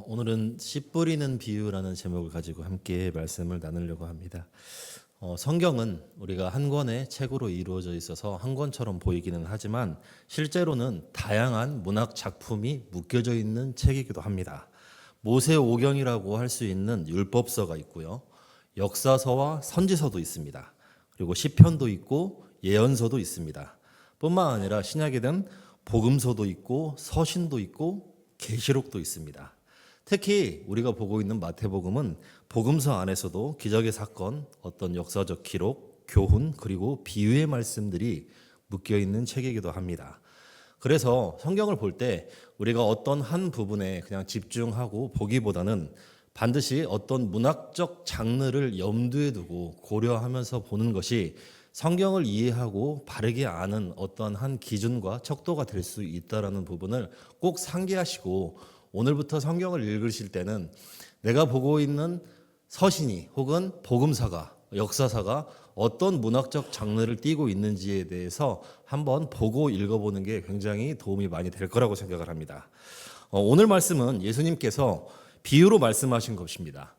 오늘은 씨 뿌리는 비유라는 제목을 가지고 함께 말씀을 나누려고 합니다. 성경은 우리가 한 권의 책으로 이루어져 있어서 한 권처럼 보이기는 하지만 실제로는 다양한 문학 작품이 묶여져 있는 책이기도 합니다. 모세오경이라고 할 수 있는 율법서가 있고요. 역사서와 선지서도 있습니다. 그리고 시편도 있고 예언서도 있습니다. 뿐만 아니라 신약에는 복음서도 있고 서신도 있고 계시록도 있습니다. 특히 우리가 보고 있는 마태복음은 복음서 안에서도 기적의 사건, 어떤 역사적 기록, 교훈, 그리고 비유의 말씀들이 묶여 있는 책이기도 합니다. 그래서 성경을 볼 때 우리가 어떤 한 부분에 그냥 집중하고 보기보다는 반드시 어떤 문학적 장르를 염두에 두고 고려하면서 보는 것이 성경을 이해하고 바르게 아는 어떤 한 기준과 척도가 될 수 있다는 부분을 꼭 상기하시고 오늘부터 성경을 읽으실 때는 내가 보고 있는 서신이 혹은 복음서가 역사서가 어떤 문학적 장르를 띠고 있는지에 대해서 한번 보고 읽어보는 게 굉장히 도움이 많이 될 거라고 생각을 합니다. 오늘 말씀은 예수님께서 비유로 말씀하신 것입니다.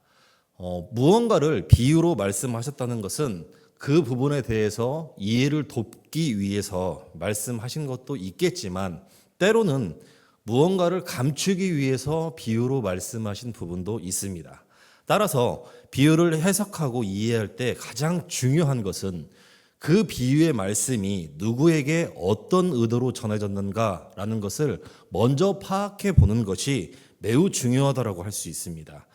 무언가를 비유로 말씀하셨다는 것은 그 부분에 대해서 이해를 돕기 위해서 말씀하신 것도 있겠지만 때로는 무언가를 감추기 위해서 비유로 말씀하신 부분도 있습니다. 따라서 비유를 해석하고 이해할 때 가장 중요한 것은 그 비유의 말씀이 누구에게 어떤 의도로 전해졌는가라는 것을 먼저 파악해 보는 것이 매우 중요하다고 할 수 있습니다.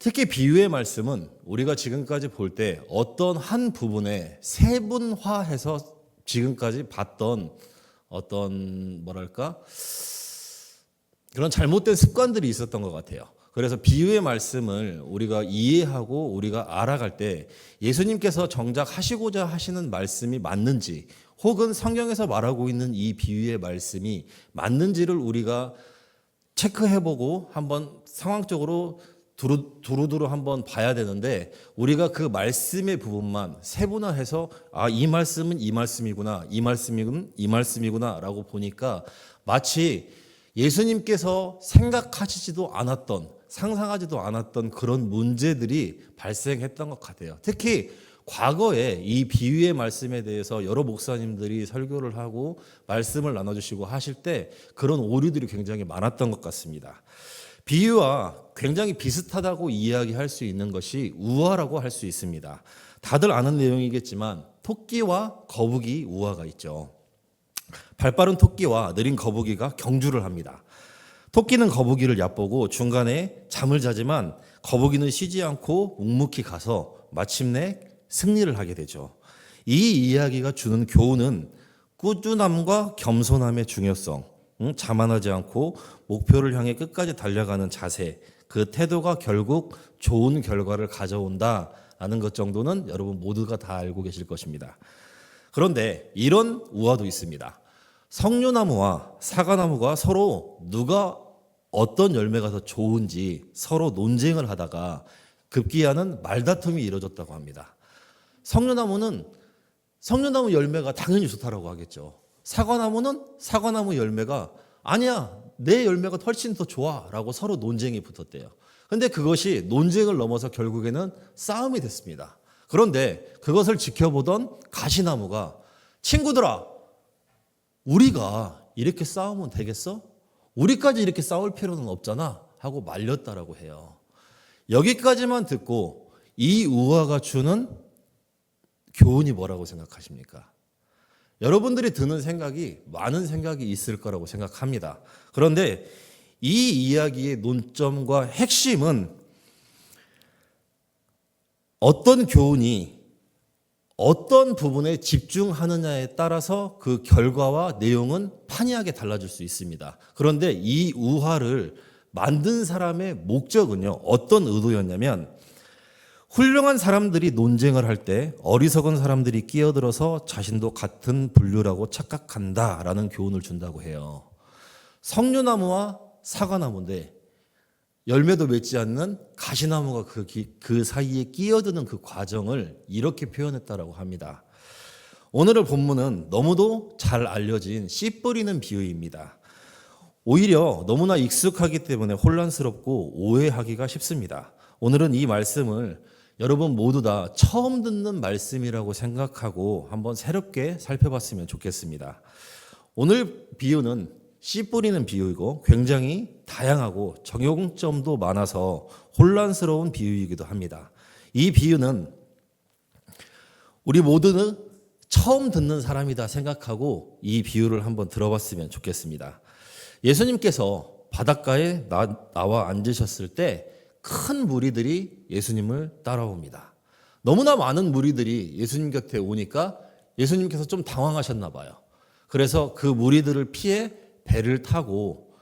특히 비유의 말씀은 우리가 지금까지 볼 때 어떤 한 부분에 세분화해서 지금까지 봤던 어떤 그런 잘못된 습관들이 있었던 것 같아요. 그래서 비유의 말씀을 우리가 이해하고 우리가 알아갈 때 예수님께서 정작 하시고자 하시는 말씀이 맞는지 혹은 성경에서 말하고 있는 이 비유의 말씀이 맞는지를 우리가 체크해보고 한번 상황적으로 두루두루 한번 봐야 되는데 우리가 그 말씀의 부분만 세분화해서 이 말씀은 이 말씀이구나, 이 말씀은 이 말씀이구나 라고 보니까 마치 예수님께서 생각하시지도 않았던, 상상하지도 않았던 그런 문제들이 발생했던 것 같아요. 특히 과거에 이 비유의 말씀에 대해서 여러 목사님들이 설교를 하고 말씀을 나눠주시고 하실 때 그런 오류들이 굉장히 많았던 것 같습니다. 비유와 굉장히 비슷하다고 이야기할 수 있는 것이 우화라고 할 수 있습니다. 다들 아는 내용이겠지만 토끼와 거북이 우화가 있죠. 발빠른 토끼와 느린 거북이가 경주를 합니다. 토끼는 거북이를 얕보고 중간에 잠을 자지만 거북이는 쉬지 않고 묵묵히 가서 마침내 승리를 하게 되죠. 이 이야기가 주는 교훈은 꾸준함과 겸손함의 중요성, 자만하지 않고 목표를 향해 끝까지 달려가는 자세, 그 태도가 결국 좋은 결과를 가져온다라는 것 정도는 여러분 모두가 다 알고 계실 것입니다. 그런데 이런 우화도 있습니다. 석류나무와 사과나무가 서로 누가 어떤 열매가 더 좋은지 서로 논쟁을 하다가 급기야는 말다툼이 이루어졌다고 합니다. 석류나무는 석류나무 열매가 당연히 좋다라고 하겠죠. 사과나무는 사과나무 열매가 아니야, 내 열매가 훨씬 더 좋아라고 서로 논쟁이 붙었대요. 그런데 그것이 논쟁을 넘어서 결국에는 싸움이 됐습니다. 그런데 그것을 지켜보던 가시나무가 친구들아, 우리가 이렇게 싸우면 되겠어? 우리까지 이렇게 싸울 필요는 없잖아 하고 말렸다라고 해요. 여기까지만 듣고 이 우화가 주는 교훈이 뭐라고 생각하십니까? 여러분들이 드는 생각이 많은 생각이 있을 거라고 생각합니다. 그런데 이 이야기의 논점과 핵심은 어떤 교훈이 어떤 부분에 집중하느냐에 따라서 그 결과와 내용은 판이하게 달라질 수 있습니다. 그런데 이 우화를 만든 사람의 목적은요, 어떤 의도였냐면 훌륭한 사람들이 논쟁을 할 때 어리석은 사람들이 끼어들어서 자신도 같은 분류라고 착각한다라는 교훈을 준다고 해요. 석류나무와 사과나무인데 열매도 맺지 않는 가시나무가 그 사이에 끼어드는 그 과정을 이렇게 표현했다라고 합니다. 오늘의 본문은 너무도 잘 알려진 씨 뿌리는 비유입니다. 오히려 너무나 익숙하기 때문에 혼란스럽고 오해하기가 쉽습니다. 오늘은 이 말씀을 여러분 모두 다 처음 듣는 말씀이라고 생각하고 한번 새롭게 살펴봤으면 좋겠습니다. 오늘 비유는 씨 뿌리는 비유이고 굉장히 다양하고 적용점도 많아서 혼란스러운 비유이기도 합니다. 이 비유는 우리 모두는 처음 듣는 사람이다 생각하고 이 비유를 한번 들어봤으면 좋겠습니다. 예수님께서 바닷가에 나와 앉으셨을 때 큰 무리들이 예수님을 따라옵니다. 너무나 많은 무리들이 예수님 곁에 오니까 예수님께서 좀 당황하셨나 봐요. 그래서 그 무리들을 피해 배를 타고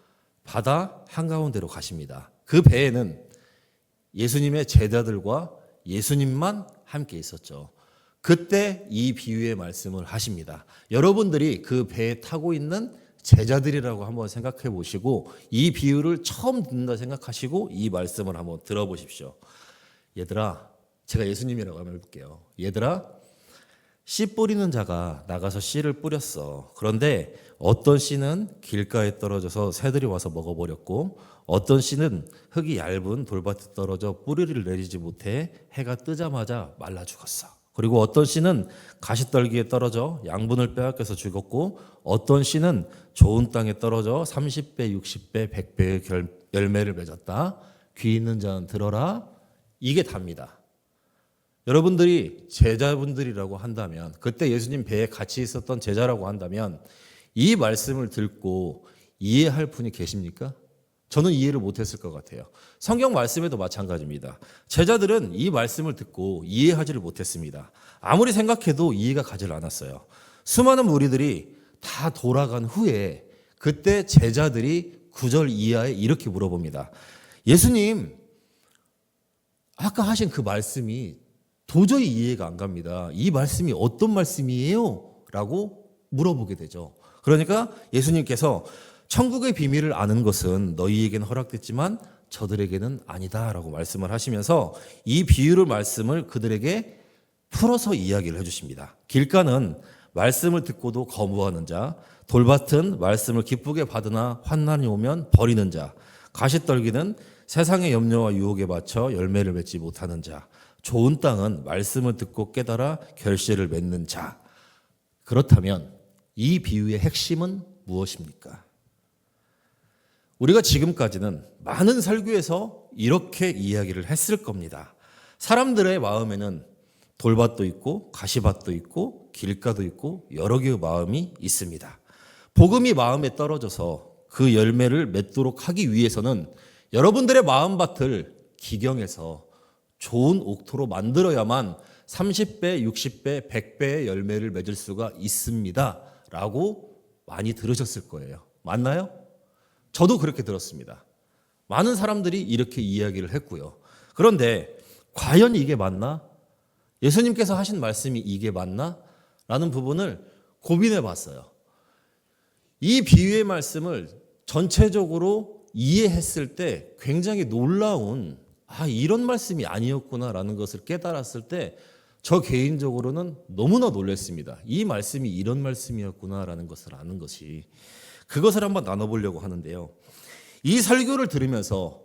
바다 한가운데로 가십니다. 그 배에는 예수님의 제자들과 예수님만 함께 있었죠. 그때 이 비유의 말씀을 하십니다. 여러분들이 그 배에 타고 있는 제자들이라고 한번 생각해 보시고 이 비유를 처음 듣는다 생각하시고 이 말씀을 한번 들어보십시오. 얘들아, 제가 예수님이라고 한번 해볼게요. 얘들아, 씨 뿌리는 자가 나가서 씨를 뿌렸어. 그런데 어떤 씨는 길가에 떨어져서 새들이 와서 먹어버렸고 어떤 씨는 흙이 얇은 돌밭에 떨어져 뿌리를 내리지 못해 해가 뜨자마자 말라 죽었어. 그리고 어떤 씨는 가시떨기에 떨어져 양분을 빼앗겨서 죽었고 어떤 씨는 좋은 땅에 떨어져 30배, 60배, 100배의 열매를 맺었다. 귀 있는 자는 들어라. 이게 답니다. 여러분들이 제자분들이라고 한다면 그때 예수님 배에 같이 있었던 제자라고 한다면 이 말씀을 듣고 이해할 분이 계십니까? 저는 이해를 못했을 것 같아요. 성경 말씀에도 마찬가지입니다. 제자들은 이 말씀을 듣고 이해하지를 못했습니다. 아무리 생각해도 이해가 가질 않았어요. 수많은 무리들이 다 돌아간 후에 그때 제자들이 9절 이하에 이렇게 물어봅니다. 예수님, 아까 하신 그 말씀이 도저히 이해가 안 갑니다. 이 말씀이 어떤 말씀이에요? 라고 물어보게 되죠. 그러니까 예수님께서 천국의 비밀을 아는 것은 너희에게는 허락됐지만 저들에게는 아니다라고 말씀을 하시면서 이 비유를 말씀을 그들에게 풀어서 이야기를 해주십니다. 길가는 말씀을 듣고도 거부하는 자, 돌밭은 말씀을 기쁘게 받으나 환난이 오면 버리는 자, 가시떨기는 세상의 염려와 유혹에 맞춰 열매를 맺지 못하는 자, 좋은 땅은 말씀을 듣고 깨달아 결실을 맺는 자. 그렇다면 이 비유의 핵심은 무엇입니까? 우리가 지금까지는 많은 설교에서 이렇게 이야기를 했을 겁니다. 사람들의 마음에는 돌밭도 있고 가시밭도 있고 길가도 있고 여러 개의 마음이 있습니다. 복음이 마음에 떨어져서 그 열매를 맺도록 하기 위해서는 여러분들의 마음밭을 기경해서 좋은 옥토로 만들어야만 30배, 60배, 100배의 열매를 맺을 수가 있습니다. 라고 많이 들으셨을 거예요. 맞나요? 저도 그렇게 들었습니다. 많은 사람들이 이렇게 이야기를 했고요. 그런데 과연 이게 맞나? 예수님께서 하신 말씀이 이게 맞나? 라는 부분을 고민해 봤어요. 이 비유의 말씀을 전체적으로 이해했을 때 굉장히 놀라운 이런 말씀이 아니었구나라는 것을 깨달았을 때 저 개인적으로는 너무나 놀랐습니다. 이 말씀이 이런 말씀이었구나라는 것을 아는 것이. 그것을 한번 나눠보려고 하는데요. 이 설교를 들으면서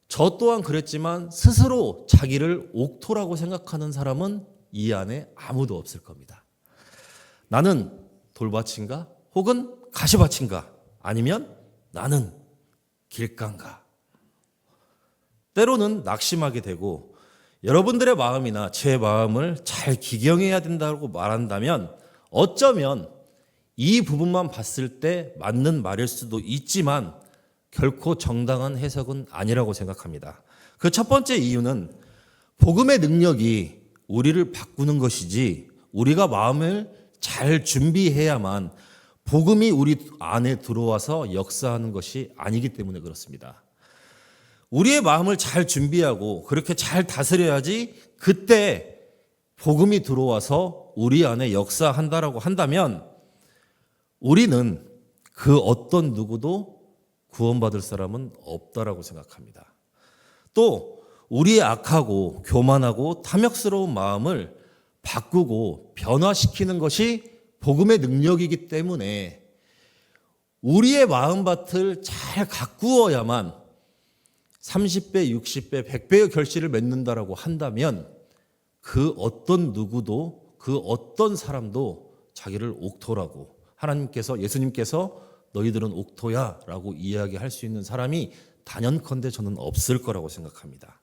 저 또한 그랬지만 스스로 자기를 옥토라고 생각하는 사람은 이 안에 아무도 없을 겁니다. 나는 돌밭인가? 혹은 가시밭인가? 아니면 나는 길가인가? 때로는 낙심하게 되고 여러분들의 마음이나 제 마음을 잘 기경해야 된다고 말한다면 어쩌면 이 부분만 봤을 때 맞는 말일 수도 있지만 결코 정당한 해석은 아니라고 생각합니다. 그 첫 번째 이유는 복음의 능력이 우리를 바꾸는 것이지 우리가 마음을 잘 준비해야만 복음이 우리 안에 들어와서 역사하는 것이 아니기 때문에 그렇습니다. 우리의 마음을 잘 준비하고 그렇게 잘 다스려야지 그때 복음이 들어와서 우리 안에 역사한다라고 한다면 우리는 그 어떤 누구도 구원받을 사람은 없다라고 생각합니다. 또 우리의 악하고 교만하고 탐욕스러운 마음을 바꾸고 변화시키는 것이 복음의 능력이기 때문에 우리의 마음밭을 잘 가꾸어야만 30배, 60배, 100배의 결실을 맺는다라고 한다면 그 어떤 누구도, 그 어떤 사람도 자기를 옥토라고, 하나님께서, 예수님께서 너희들은 옥토야 라고 이야기할 수 있는 사람이 단연컨대 저는 없을 거라고 생각합니다.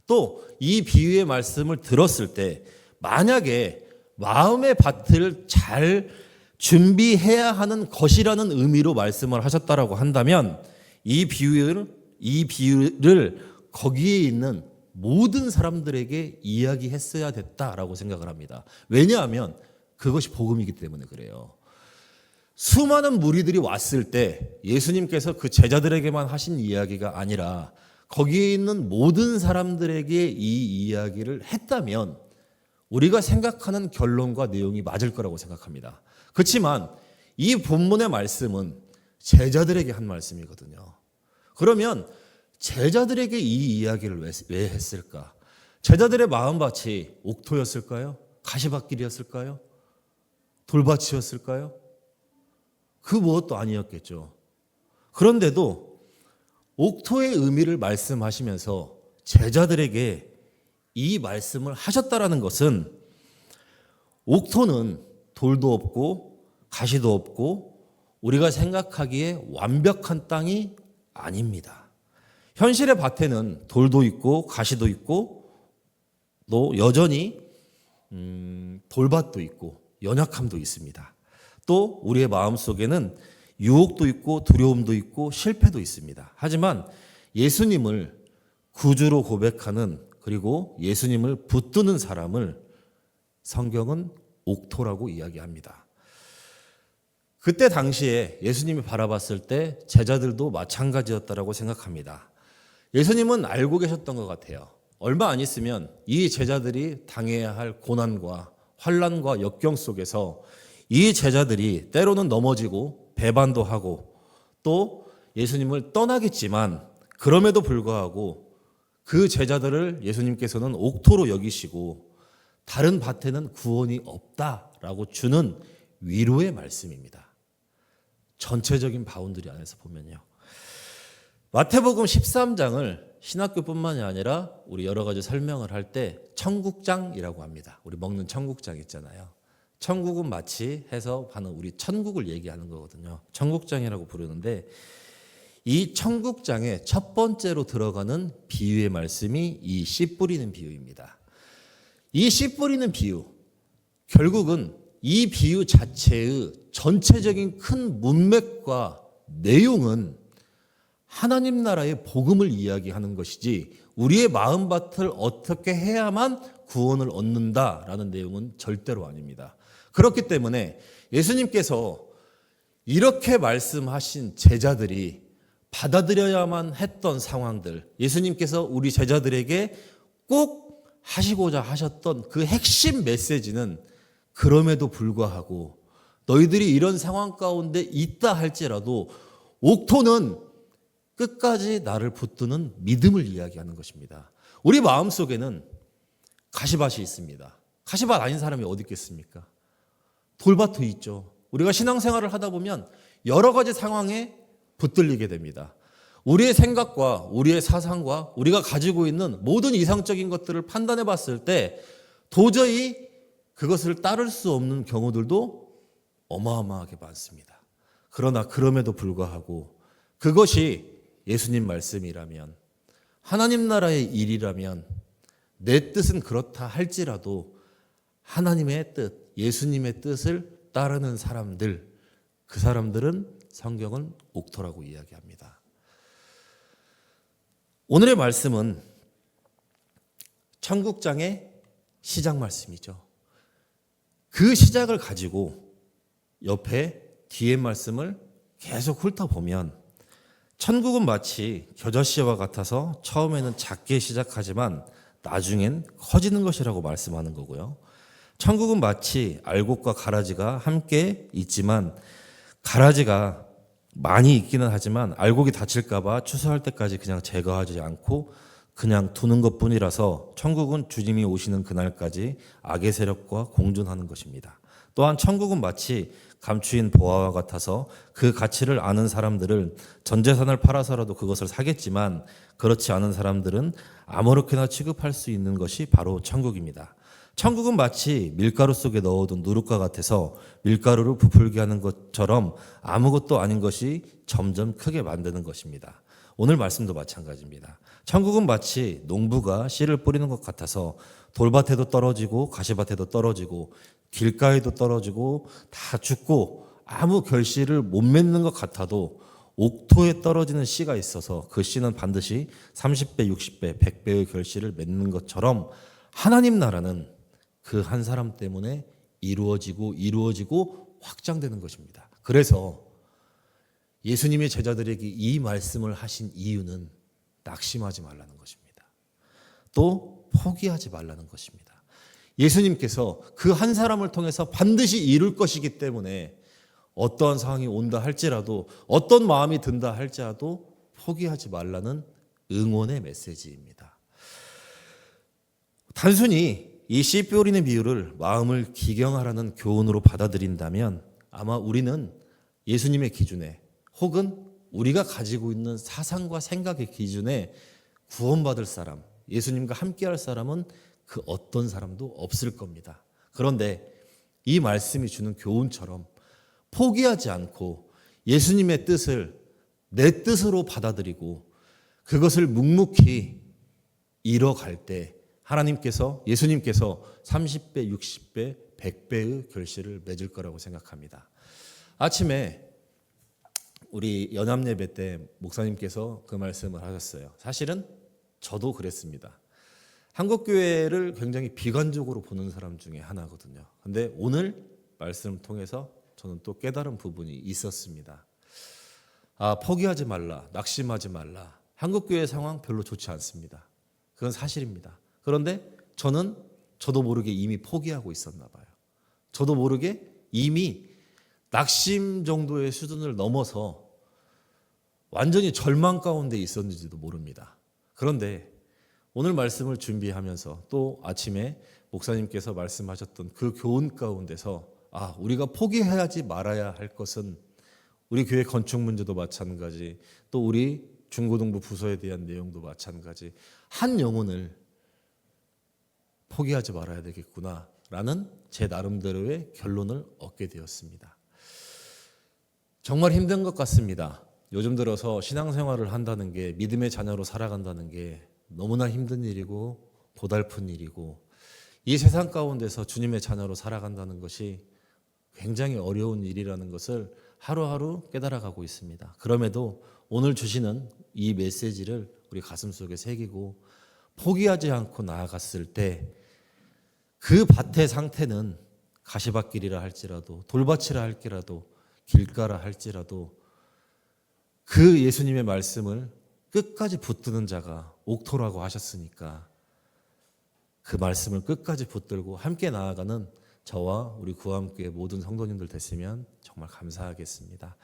또 이 비유의 말씀을 들었을 때 만약에 마음의 밭을 잘 준비해야 하는 것이라는 의미로 말씀을 하셨다라고 한다면 이 비유를 거기에 있는 모든 사람들에게 이야기했어야 됐다라고 생각을 합니다. 왜냐하면 그것이 복음이기 때문에 그래요. 수많은 무리들이 왔을 때 예수님께서 그 제자들에게만 하신 이야기가 아니라 거기에 있는 모든 사람들에게 이 이야기를 했다면 우리가 생각하는 결론과 내용이 맞을 거라고 생각합니다. 그렇지만 이 본문의 말씀은 제자들에게 한 말씀이거든요. 그러면 제자들에게 이 이야기를 왜 했을까? 제자들의 마음밭이 옥토였을까요? 가시밭길이었을까요? 돌밭이었을까요? 그 무엇도 아니었겠죠. 그런데도 옥토의 의미를 말씀하시면서 제자들에게 이 말씀을 하셨다라는 것은 옥토는 돌도 없고 가시도 없고 우리가 생각하기에 완벽한 땅이 아닙니다. 현실의 밭에는 돌도 있고 가시도 있고 또 여전히 돌밭도 있고 연약함도 있습니다. 또 우리의 마음속에는 유혹도 있고 두려움도 있고 실패도 있습니다. 하지만 예수님을 구주로 고백하는, 그리고 예수님을 붙드는 사람을 성경은 옥토라고 이야기합니다. 그때 당시에 예수님이 바라봤을 때 제자들도 마찬가지였다라고 생각합니다. 예수님은 알고 계셨던 것 같아요. 얼마 안 있으면 이 제자들이 당해야 할 고난과 환난과 역경 속에서 이 제자들이 때로는 넘어지고 배반도 하고 또 예수님을 떠나겠지만 그럼에도 불구하고 그 제자들을 예수님께서는 옥토로 여기시고 다른 밭에는 구원이 없다라고 주는 위로의 말씀입니다. 전체적인 바운드리 안에서 보면요. 마태복음 13장을 신학교뿐만이 아니라 우리 여러 가지 설명을 할 때 천국장이라고 합니다. 우리 먹는 천국장 있잖아요. 천국은 마치 해서 하는 우리 천국을 얘기하는 거거든요. 천국장이라고 부르는데 이 천국장의 첫 번째로 들어가는 비유의 말씀이 이 씨 뿌리는 비유입니다. 이 씨 뿌리는 비유, 결국은 이 비유 자체의 전체적인 큰 문맥과 내용은 하나님 나라의 복음을 이야기하는 것이지 우리의 마음밭을 어떻게 해야만 구원을 얻는다라는 내용은 절대로 아닙니다. 그렇기 때문에 예수님께서 이렇게 말씀하신 제자들이 받아들여야만 했던 상황들, 예수님께서 우리 제자들에게 꼭 하시고자 하셨던 그 핵심 메시지는 그럼에도 불구하고 너희들이 이런 상황 가운데 있다 할지라도 옥토는 끝까지 나를 붙드는 믿음을 이야기하는 것입니다. 우리 마음속에는 가시밭이 있습니다. 가시밭 아닌 사람이 어디 있겠습니까? 돌밭도 있죠. 우리가 신앙생활을 하다 보면 여러 가지 상황에 붙들리게 됩니다. 우리의 생각과 우리의 사상과 우리가 가지고 있는 모든 이상적인 것들을 판단해 봤을 때 도저히 그것을 따를 수 없는 경우들도 어마어마하게 많습니다. 그러나 그럼에도 불구하고 그것이 예수님 말씀이라면, 하나님 나라의 일이라면, 내 뜻은 그렇다 할지라도 하나님의 뜻, 예수님의 뜻을 따르는 사람들, 그 사람들은 성경은 옥토라고 이야기합니다. 오늘의 말씀은 천국장의 시작 말씀이죠. 그 시작을 가지고 옆에 뒤에 말씀을 계속 훑어보면 천국은 마치 겨자씨와 같아서 처음에는 작게 시작하지만 나중엔 커지는 것이라고 말씀하는 거고요. 천국은 마치 알곡과 가라지가 함께 있지만 가라지가 많이 있기는 하지만 알곡이 다칠까 봐 추수할 때까지 그냥 제거하지 않고 그냥 두는 것뿐이라서 천국은 주님이 오시는 그날까지 악의 세력과 공존하는 것입니다. 또한 천국은 마치 감추인 보화와 같아서 그 가치를 아는 사람들은 전 재산을 팔아서라도 그것을 사겠지만 그렇지 않은 사람들은 아무렇게나 취급할 수 있는 것이 바로 천국입니다. 천국은 마치 밀가루 속에 넣어둔 누룩과 같아서 밀가루를 부풀게 하는 것처럼 아무것도 아닌 것이 점점 크게 만드는 것입니다. 오늘 말씀도 마찬가지입니다. 천국은 마치 농부가 씨를 뿌리는 것 같아서 돌밭에도 떨어지고 가시밭에도 떨어지고 길가에도 떨어지고 다 죽고 아무 결실을 못 맺는 것 같아도 옥토에 떨어지는 씨가 있어서 그 씨는 반드시 30배, 60배, 100배의 결실을 맺는 것처럼 하나님 나라는 그 한 사람 때문에 이루어지고 확장되는 것입니다. 그래서 예수님의 제자들에게 이 말씀을 하신 이유는 낙심하지 말라는 것입니다. 또 포기하지 말라는 것입니다. 예수님께서 그 한 사람을 통해서 반드시 이룰 것이기 때문에 어떠한 상황이 온다 할지라도 어떤 마음이 든다 할지라도 포기하지 말라는 응원의 메시지입니다. 단순히 이 씨 뿌리는 비유를 마음을 기경하라는 교훈으로 받아들인다면 아마 우리는 예수님의 기준에 혹은 우리가 가지고 있는 사상과 생각의 기준에 구원받을 사람, 예수님과 함께할 사람은 그 어떤 사람도 없을 겁니다. 그런데 이 말씀이 주는 교훈처럼 포기하지 않고 예수님의 뜻을 내 뜻으로 받아들이고 그것을 묵묵히 이뤄갈 때 하나님께서 예수님께서 30배, 60배, 100배의 결실을 맺을 거라고 생각합니다. 아침에 우리 연합예배 때 목사님께서 그 말씀을 하셨어요. 사실은 저도 그랬습니다. 한국교회를 굉장히 비관적으로 보는 사람 중에 하나거든요. 근데 오늘 말씀을 통해서 저는 또 깨달은 부분이 있었습니다. 포기하지 말라, 낙심하지 말라. 한국교회 상황 별로 좋지 않습니다. 그건 사실입니다. 그런데 저도 모르게 이미 포기하고 있었나 봐요. 저도 모르게 이미 낙심 정도의 수준을 넘어서 완전히 절망 가운데 있었는지도 모릅니다. 그런데 오늘 말씀을 준비하면서 또 아침에 목사님께서 말씀하셨던 그 교훈 가운데서 우리가 포기해야지 말아야 할 것은 우리 교회 건축 문제도 마찬가지, 또 우리 중고등부 부서에 대한 내용도 마찬가지, 한 영혼을 포기하지 말아야 되겠구나라는 제 나름대로의 결론을 얻게 되었습니다. 정말 힘든 것 같습니다. 요즘 들어서 신앙생활을 한다는 게, 믿음의 자녀로 살아간다는 게 너무나 힘든 일이고 고달픈 일이고, 이 세상 가운데서 주님의 자녀로 살아간다는 것이 굉장히 어려운 일이라는 것을 하루하루 깨달아가고 있습니다. 그럼에도 오늘 주시는 이 메시지를 우리 가슴속에 새기고 포기하지 않고 나아갔을 때 그 밭의 상태는 가시밭길이라 할지라도 돌밭이라 할지라도 길가라 할지라도 그 예수님의 말씀을 끝까지 붙드는 자가 옥토라고 하셨으니까 그 말씀을 끝까지 붙들고 함께 나아가는 저와 우리 구함교회 모든 성도님들 됐으면 정말 감사하겠습니다.